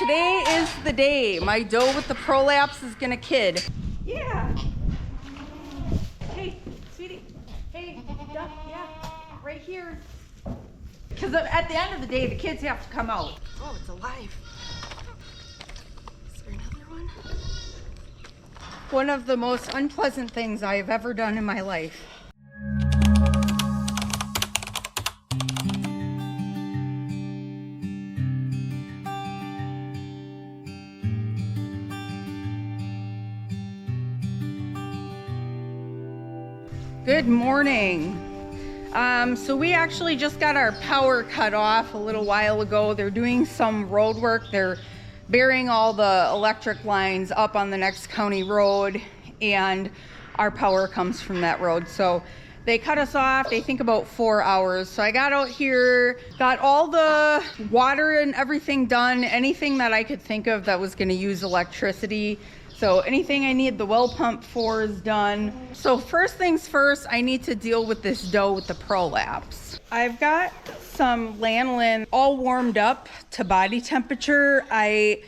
today is the day. My doe with the prolapse is gonna kid. Yeah. Hey, sweetie. Hey, duck, yeah, right here. Because at the end of the day, the kids have to come out. Oh, it's alive. Is there another one? One of the most unpleasant things I have ever done in my life. Good morning. So we actually just got our power cut off a little while ago. They're doing some road work. They're burying all the electric lines up on the next county road, and our power comes from that road. So they cut us off, they think about 4 hours. So I got out here, got all the water and everything done, anything that I could think of that was gonna use electricity. So anything I need the well pump for is done. So first things first, I need to deal with this doe with the prolapse. I've got some lanolin all warmed up to body temperature. I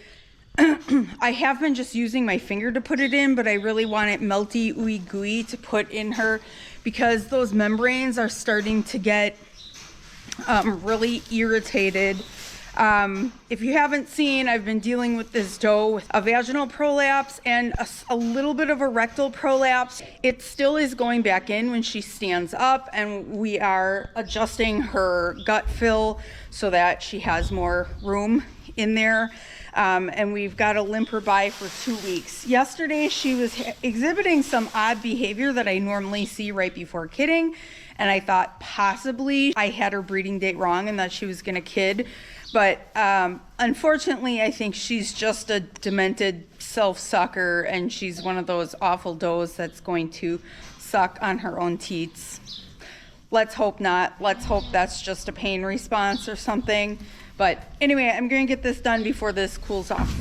have been just using my finger to put it in, but I really want it melty, ooey gooey to put in her because those membranes are starting to get really irritated. If you haven't seen, I've been dealing with this doe with a vaginal prolapse and a little bit of a rectal prolapse. It still is going back in when she stands up, and we are adjusting her gut fill so that she has more room in there. And we've got to limp her by for 2 weeks. Yesterday, she was exhibiting some odd behavior that I normally see right before kidding. And I thought possibly I had her breeding date wrong and that she was going to kid. But unfortunately, I think she's just a demented self-sucker, and she's one of those awful does that's going to suck on her own teats. Let's hope not. Let's hope that's just a pain response or something. But anyway, I'm going to get this done before this cools off.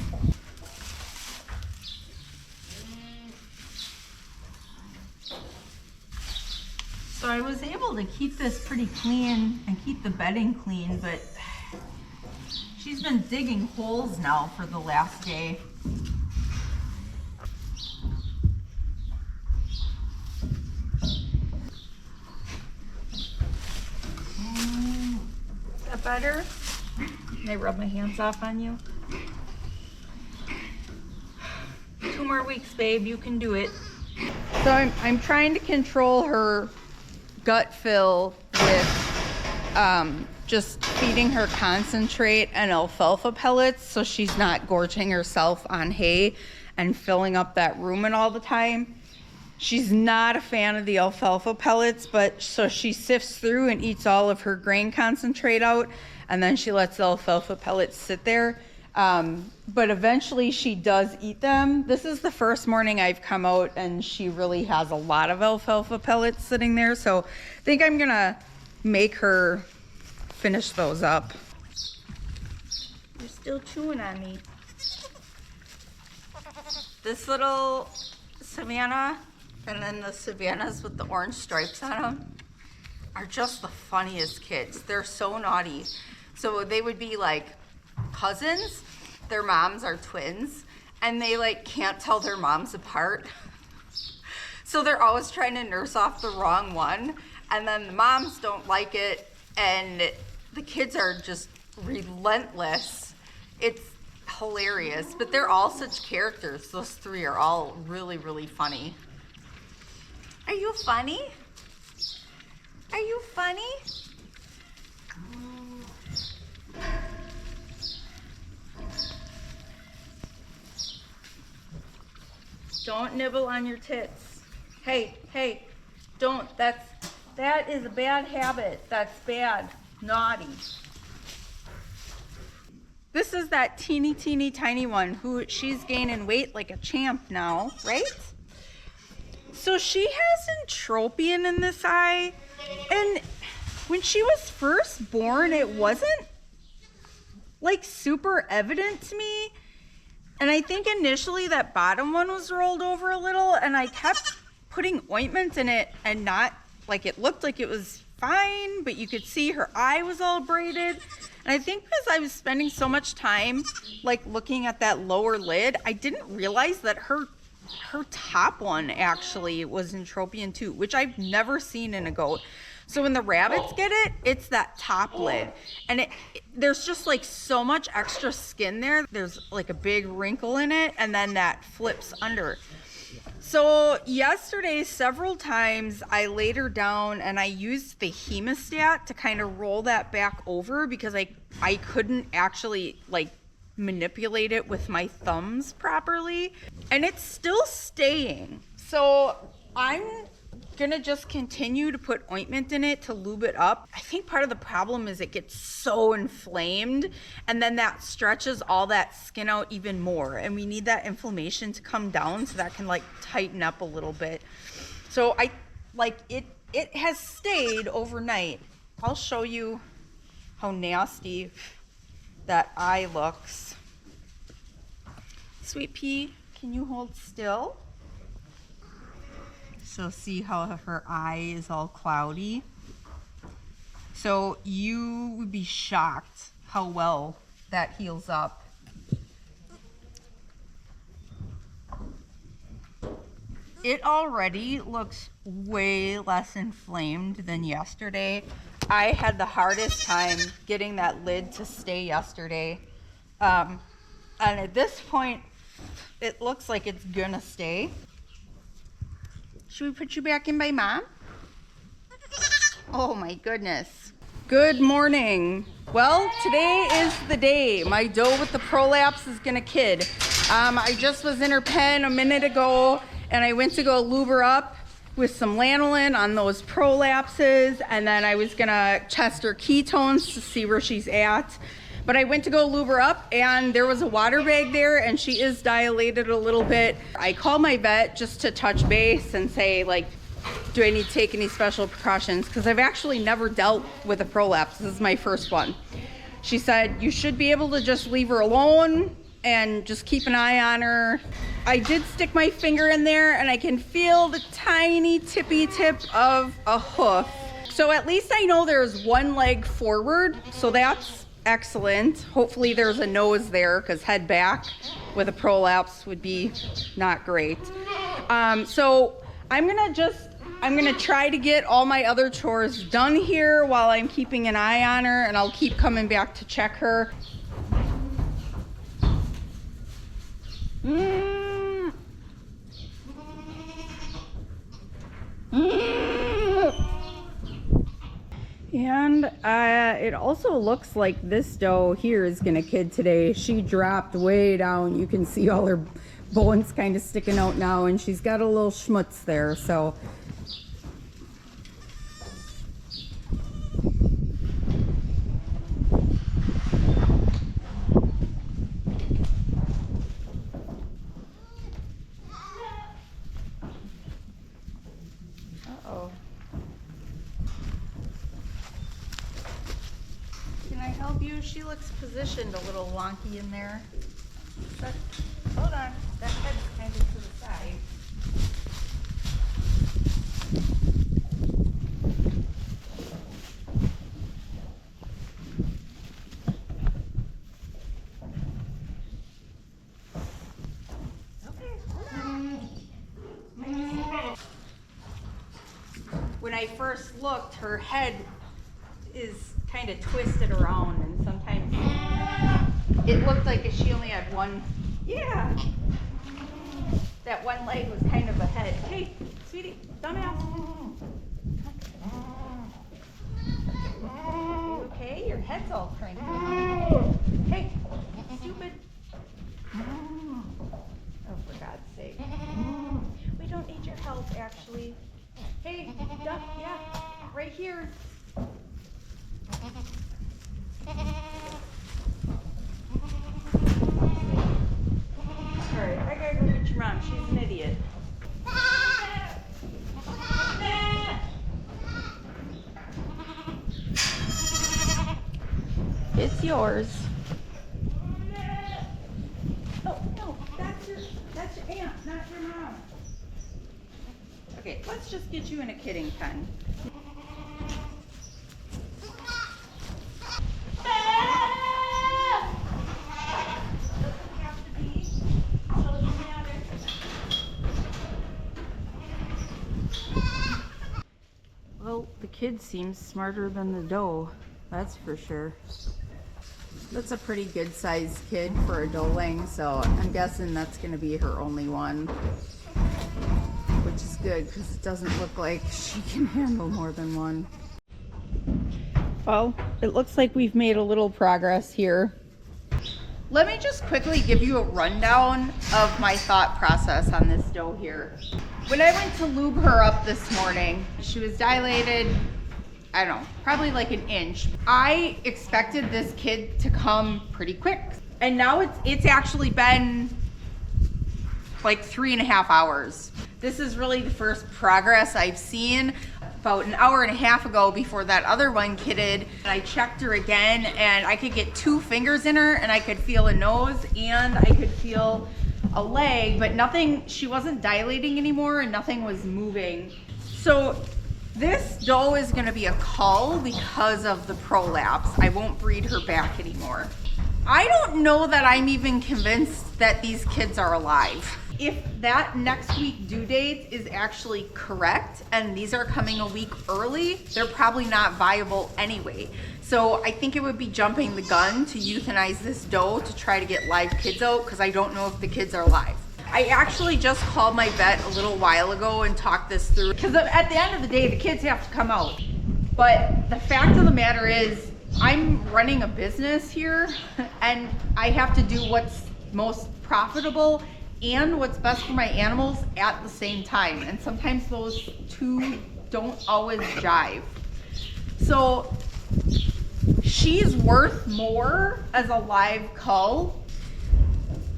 So I was able to keep this pretty clean and keep the bedding clean, but she's been digging holes now for the last day. Is that better? Can I rub my hands off on you? 2 more weeks, babe. You can do it. So I'm trying to control her gut fill with just feeding her concentrate and alfalfa pellets so she's not gorging herself on hay and filling up that rumen all the time. She's not a fan of the alfalfa pellets, but so she sifts through and eats all of her grain concentrate out, and then she lets the alfalfa pellets sit there. But eventually she does eat them. This is the first morning I've come out and she really has a lot of alfalfa pellets sitting there. So I think I'm gonna make her finish those up. You're still chewing on me. This little Savannah, and then the Savannahs with the orange stripes on them, are just the funniest kids. They're so naughty. So they would be like cousins, their moms are twins, and they like can't tell their moms apart. So they're always trying to nurse off the wrong one, and then the moms don't like it, and the kids are just relentless. It's hilarious, but they're all such characters. Those 3 are all really, really funny. Are you funny? Are you funny? Don't nibble on your tits. Hey, hey, don't. That is a bad habit. That's bad. Naughty. This is that teeny tiny one who she's gaining weight like a champ now, right? So she has entropion in this eye, and when she was first born, it wasn't like super evident to me. And I think initially that bottom one was rolled over a little, and I kept putting ointment in it and not, like, it looked like it was fine, but you could see her eye was all braided. And I think because I was spending so much time like looking at that lower lid, I didn't realize that her top one actually was entropion too, which I've never seen in a goat. So when the rabbits get it, it's that top lid, and there's just like so much extra skin there. There's like a big wrinkle in it, and then that flips under. So yesterday, several times I laid her down and I used the hemostat to kind of roll that back over because I couldn't actually like manipulate it with my thumbs properly, and it's still staying. So I'm gonna just continue to put ointment in it to lube it up. I think part of the problem is it gets so inflamed, and then that stretches all that skin out even more, and we need that inflammation to come down so that can like tighten up a little bit. So I like it has stayed overnight. I'll show you how nasty that eye looks. Sweet pea, can you hold still? So see how her eye is all cloudy? So you would be shocked how well that heals up. It already looks way less inflamed than yesterday. I had the hardest time getting that lid to stay yesterday. And at this point, it looks like it's gonna stay. Should we put you back in by Mom? Oh my goodness. Good morning. Well, today is the day. My doe with the prolapse is gonna kid. I just was in her pen a minute ago, and I went to go lube her up with some lanolin on those prolapses, and then I was gonna test her ketones to see where she's at. But I went to go lube her up, and there was a water bag there, and she is dilated a little bit. I called my vet just to touch base and say, like, do I need to take any special precautions? Because I've actually never dealt with a prolapse. This is my first one. She said, you should be able to just leave her alone and just keep an eye on her. I did stick my finger in there, and I can feel the tiny tippy tip of a hoof. So at least I know there's one leg forward, so that's excellent. Hopefully there's a nose there, because head back with a prolapse would be not great. So I'm gonna try to get all my other chores done here while I'm keeping an eye on her, and I'll keep coming back to check her. And it also looks like this doe here is gonna kid today. She dropped way down. You can see all her bones kind of sticking out now, and she's got a little schmutz there, so. Uh-oh. Can I help you? She looks positioned a little wonky in there. Hold on, that head's kind of to the side. When I first looked, her head is kind of twisted around, and sometimes it looked like she only had one. Yeah, that one leg was kind of a head. Hey, sweetie, dumbass. Are you okay? Your head's all cranky. Hey, stupid. Oh, for God's sake. We don't need your help, actually. Hey, duck, yeah, right here. Alright, I gotta go get your mom. She's an idiot. It's yours. Oh, no, that's your aunt, not your mom. Okay, let's just get you in a kidding pen. kid seems smarter than the doe, that's for sure. That's a pretty good sized kid for a doeling, so I'm guessing that's gonna be her only one, which is good because it doesn't look like she can handle more than one. Well, it looks like we've made a little progress here. Let me just quickly give you a rundown of my thought process on this doe here. When I went to lube her up this morning, she was dilated, I don't know, probably like an inch. I expected this kid to come pretty quick. And now it's actually been like 3.5 hours. This is really the first progress I've seen. About an hour and a half ago, before that other one kidded, I checked her again and I could get 2 fingers in her and I could feel a nose and I could feel a leg, but nothing, she wasn't dilating anymore and nothing was moving. So this doe is gonna be a cull because of the prolapse. I won't breed her back anymore. I don't know that I'm even convinced that these kids are alive. If that next week due date is actually correct and these are coming a week early, they're probably not viable anyway. So I think it would be jumping the gun to euthanize this doe to try to get live kids out because I don't know if the kids are alive. I actually just called my vet a little while ago and talked this through because at the end of the day, the kids have to come out. But the fact of the matter is I'm running a business here and I have to do what's most profitable and what's best for my animals at the same time. And sometimes those two don't always jive. So she's worth more as a live cull.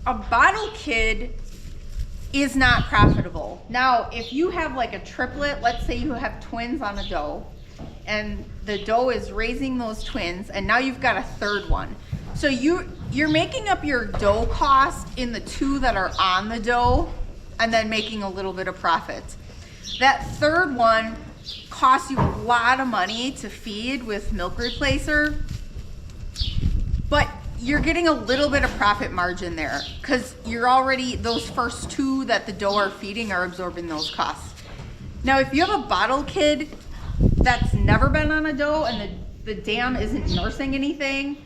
A bottle kid is not profitable. Now, if you have like a triplet, let's say you have twins on a doe, and the doe is raising those twins, and now you've got a third one. So you're making up your doe cost in the 2 that are on the doe and then making a little bit of profit. That third one costs you a lot of money to feed with milk replacer, but you're getting a little bit of profit margin there because you're already, those first 2 that the doe are feeding are absorbing those costs. Now, if you have a bottle kid that's never been on a doe and the dam isn't nursing anything,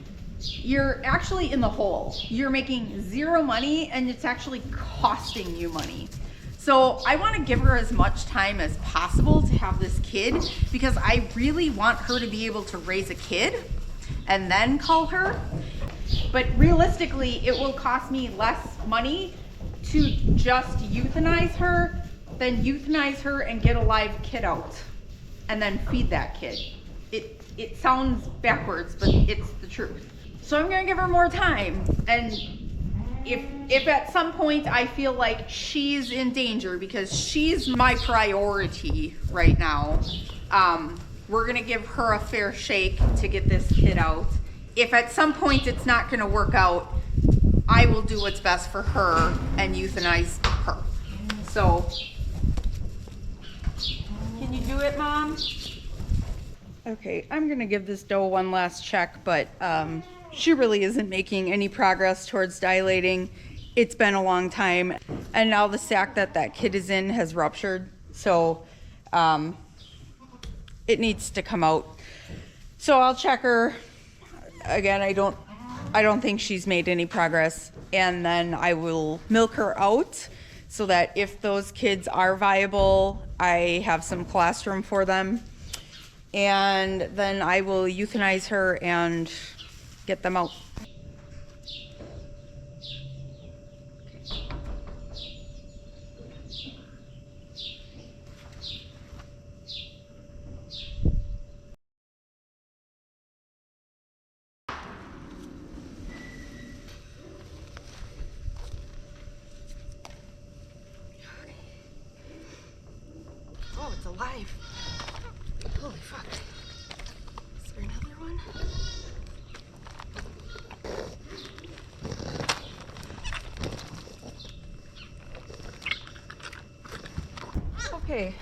you're actually in the hole. You're making 0 money and it's actually costing you money. So I want to give her as much time as possible to have this kid because I really want her to be able to raise a kid and then cull her. But realistically, it will cost me less money to just euthanize her than euthanize her and get a live kid out and then feed that kid. It sounds backwards, but it's the truth. So I'm gonna give her more time, and if at some point I feel like she's in danger because she's my priority right now, we're gonna give her a fair shake to get this kid out. If at some point it's not gonna work out, I will do what's best for her and euthanize her. So, can you do it, Mom? Okay, I'm gonna give this doe one last check, but she really isn't making any progress towards dilating. It's been a long time, and now the sac that kid is in has ruptured, so it needs to come out. So I'll check her again. I don't think she's made any progress, and then I will milk her out so that if those kids are viable, I have some colostrum for them, and then I will euthanize her and get them out. Oh, it's alive. Holy fuck. Is there another one? Okay.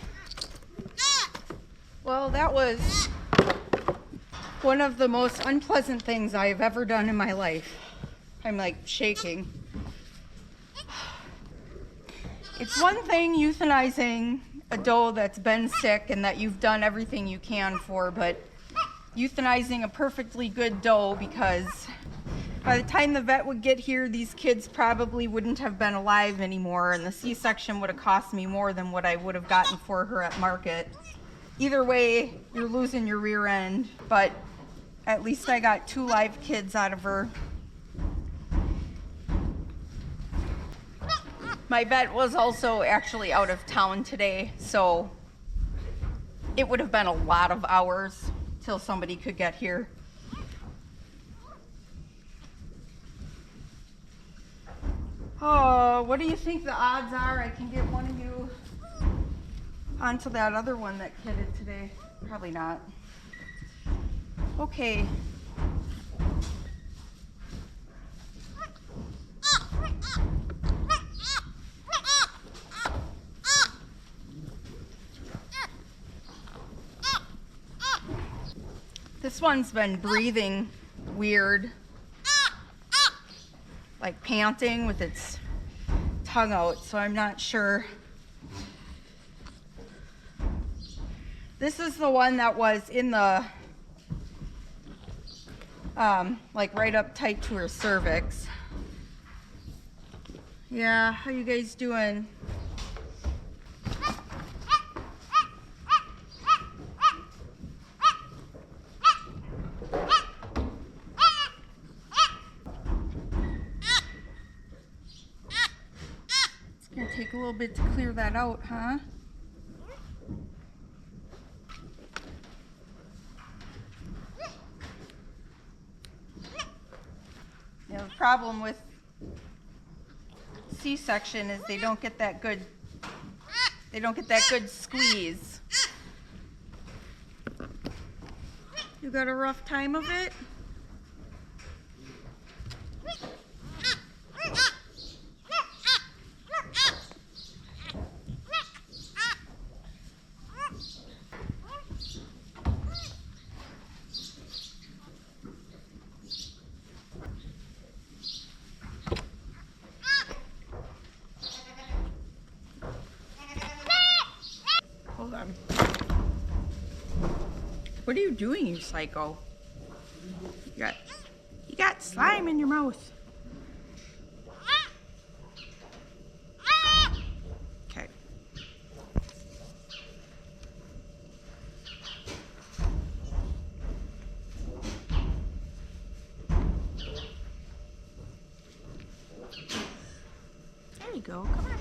Well, that was one of the most unpleasant things I've ever done in my life. I'm like shaking. It's one thing euthanizing a doe that's been sick and that you've done everything you can for, but euthanizing a perfectly good doe, because by the time the vet would get here, these kids probably wouldn't have been alive anymore, and the C-section would have cost me more than what I would have gotten for her at market. Either way, you're losing your rear end, but at least I got 2 live kids out of her. My vet was also actually out of town today, so it would have been a lot of hours till somebody could get here. Oh, what do you think the odds are I can get one of you onto that other one that kidded today? Probably not. Okay. This one's been breathing weird, like panting with its tongue out, so I'm not sure. This is the one that was in the, like right up tight to her cervix. Yeah, how you guys doing? It's gonna take a little bit to clear that out, huh? Yeah, the problem with C-section is they don't get that good squeeze. You got a rough time of it? Hold on. What are you doing, you psycho? You got slime in your mouth. Okay. There you go. Come on.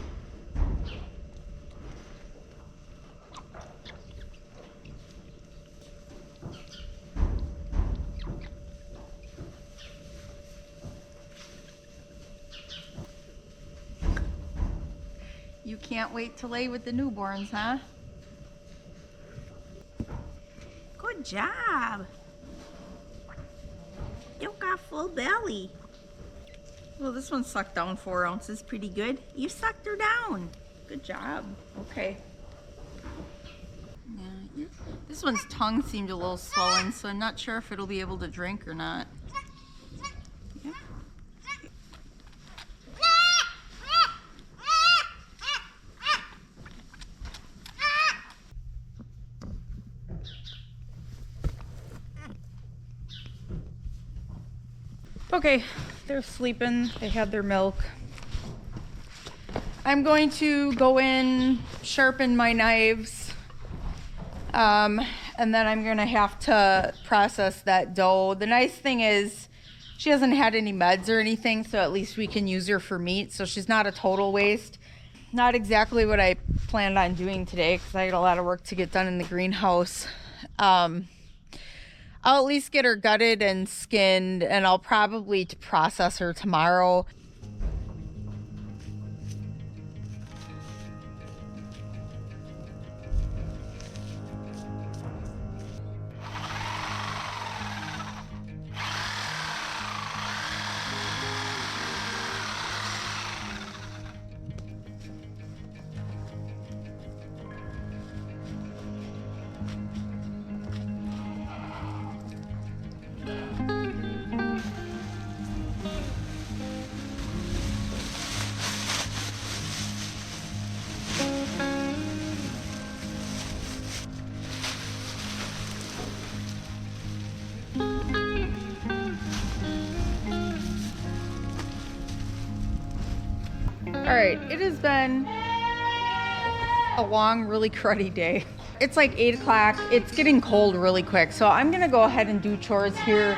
You can't wait to lay with the newborns, huh? Good job. You got full belly. Well, this one sucked down 4 ounces pretty good. You sucked her down. Good job. Okay. Yeah, this one's tongue seemed a little swollen, so I'm not sure if it'll be able to drink or not. Yeah. Okay, they're sleeping. They had their milk. I'm going to go in, sharpen my knives, and then I'm gonna have to process that doe. The nice thing is she hasn't had any meds or anything, so at least we can use her for meat, so she's not a total waste. Not exactly what I planned on doing today, because I got a lot of work to get done in the greenhouse. I'll at least get her gutted and skinned, and I'll probably process her tomorrow. All right, it has been a long, really cruddy day. It's like 8 o'clock. It's getting cold really quick, so I'm gonna go ahead and do chores here.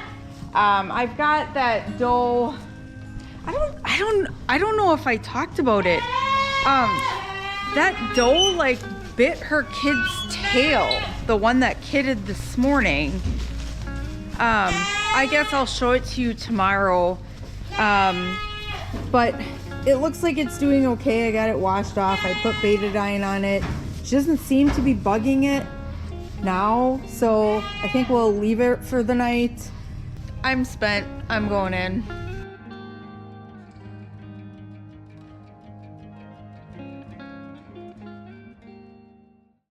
I've got that doe. I don't know if I talked about it. That doe like bit her kid's tail, the one that kidded this morning. I guess I'll show it to you tomorrow. But it looks like it's doing okay. I got it washed off. I put betadine on it. She doesn't seem to be bugging it now, so I think we'll leave it for the night. I'm spent. I'm going in.